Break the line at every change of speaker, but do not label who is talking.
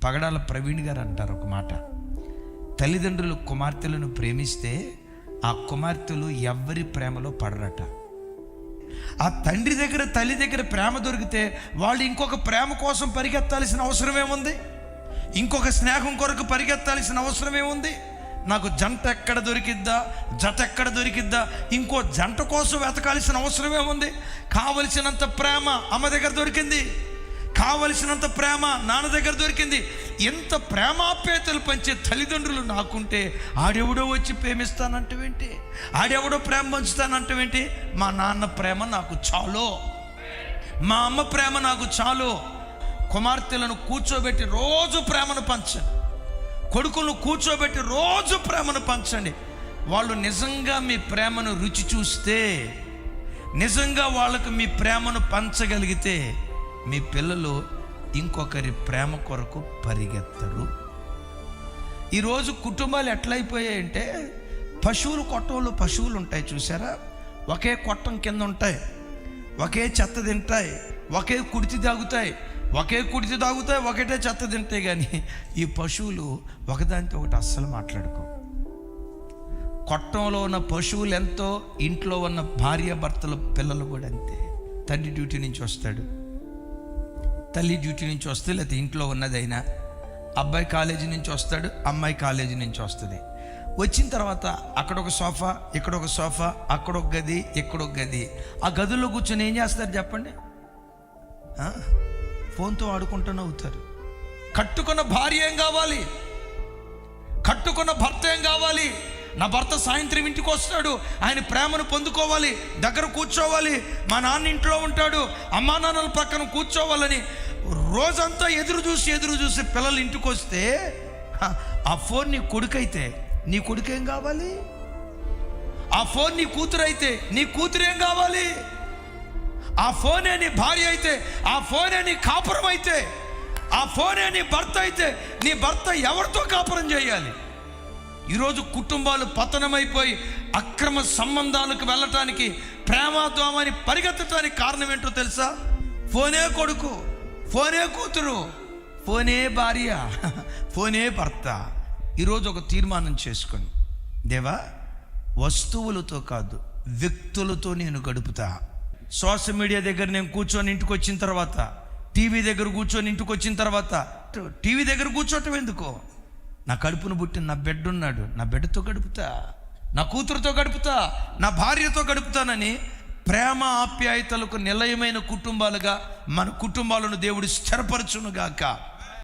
పగడాల ప్రవీణ్ గారు అంటారు ఒక మాట, తల్లిదండ్రులు కుమార్తెలను ప్రేమిస్తే ఆ కుమార్తెలు ఎవ్వరి ప్రేమలో పడరట. ఆ తండ్రి దగ్గర తల్లి దగ్గర ప్రేమ దొరికితే వాళ్ళు ఇంకొక ప్రేమ కోసం పరిగెత్తాల్సిన అవసరం ఏముంది? ఇంకొక స్నేహం కొరకు పరిగెత్తాల్సిన అవసరం ఏముంది? నాకు జంట ఎక్కడ దొరికిద్దా, జత ఎక్కడ దొరికిద్దా, ఇంకో జంట కోసం వెతకాల్సిన అవసరం ఏముంది? కావలసినంత ప్రేమ అమ్మ దగ్గర దొరికింది, కావలసినంత ప్రేమ నాన్న దగ్గర దొరికింది. ఎంత ప్రేమాప్యాయతలు పంచే తల్లిదండ్రులు నాకుంటే ఆడెవడో వచ్చి ప్రేమిస్తానంటవేంటి, ఆడెవడో ప్రేమ పంచుతానంటవేంటి? మా నాన్న ప్రేమ నాకు చాలు, మా అమ్మ ప్రేమ నాకు చాలు. కుమార్తెలను కూర్చోబెట్టి రోజు ప్రేమను పంచండి, కొడుకులను కూర్చోబెట్టి రోజు ప్రేమను పంచండి. వాళ్ళు నిజంగా మీ ప్రేమను రుచి చూస్తే, నిజంగా వాళ్ళకు మీ ప్రేమను పంచగలిగితే మీ పిల్లలు ఇంకొకరి ప్రేమ కొరకు పరిగెత్తరు. ఈరోజు కుటుంబాలు ఎట్లయిపోయాయంటే, పశువులు కొట్టంలో పశువులు ఉంటాయి చూసారా, ఒకే కొట్టం కింద ఉంటాయి, ఒకే చెత్త తింటాయి, ఒకే కుడితి తాగుతాయి, ఒకటే చెత్త తింటాయి. కానీ ఈ పశువులు ఒకదానితో ఒకటి అస్సలు మాట్లాడుకో. కొట్టంలో ఉన్న పశువులు ఎంతో, ఇంట్లో ఉన్న భార్య భర్తల పిల్లలు కూడా అంతే. తండ్రి డ్యూటీ నుంచి వస్తాడు, తల్లి డ్యూటీ నుంచి వస్తే, లేకపోతే ఇంట్లో ఉన్నదైనా, అబ్బాయి కాలేజీ నుంచి వస్తాడు, అమ్మాయి కాలేజీ నుంచి వస్తుంది. వచ్చిన తర్వాత అక్కడ ఒక సోఫా, ఇక్కడ ఒక సోఫా, అక్కడ ఒక గది, ఇక్కడ ఒక గది. ఆ గదుల్లో కూర్చొని ఏం చేస్తారు చెప్పండి? ఫోన్తో ఆడుకుంటూనే అవుతారు. కట్టుకున్న భార్య ఏం కావాలి, కట్టుకున్న భర్త ఏం కావాలి? నా భర్త సాయంత్రం ఇంటికి వస్తాడు, ఆయన ప్రేమను పొందుకోవాలి, దగ్గర కూర్చోవాలి, మా నాన్న ఇంట్లో ఉంటాడు, అమ్మా నాన్నల పక్కన కూర్చోవాలని రోజంతా ఎదురు చూసి పిల్లలు ఇంటికి వస్తే, ఆ ఫోన్ నీ కొడుకైతే నీ కొడుకేం కావాలి? ఆ ఫోన్ నీ కూతురు అయితే నీ కూతురేం కావాలి? ఆ ఫోనే నీ భార్య అయితే, ఆ ఫోనే నీ కాపురం అయితే, ఆ ఫోనే నీ భర్త అయితే నీ భర్త ఎవరితో కాపురం చేయాలి? ఈరోజు కుటుంబాలు పతనమైపోయి అక్రమ సంబంధాలకు వెళ్ళటానికి, ప్రేమాద్వామని పరిగెత్తడానికి కారణం ఏంటో తెలుసా? ఫోనే కొడుకు, ఫోనే కూతురు, ఫోనే భార్య, ఫోనే భర్త. ఈరోజు ఒక తీర్మానం చేసుకొని, దేవా, వస్తువులతో కాదు వ్యక్తులతో నేను గడుపుతా. సోషల్ మీడియా దగ్గర నేను కూర్చొని ఇంటికి వచ్చిన తర్వాత, టీవీ దగ్గర కూర్చొని ఇంటికి వచ్చిన తర్వాత, టీవీ దగ్గర కూర్చోటం ఎందుకో? నా కడుపును పుట్టిన నా బిడ్డ ఉన్నాడు, నా బిడ్డతో గడుపుతా, నా కూతురుతో గడుపుతా, నా భార్యతో గడుపుతానని ప్రేమ ఆప్యాయతలకు నిలయమైన కుటుంబాలుగా మన కుటుంబాలను దేవుడు స్థిరపరచునుగాక.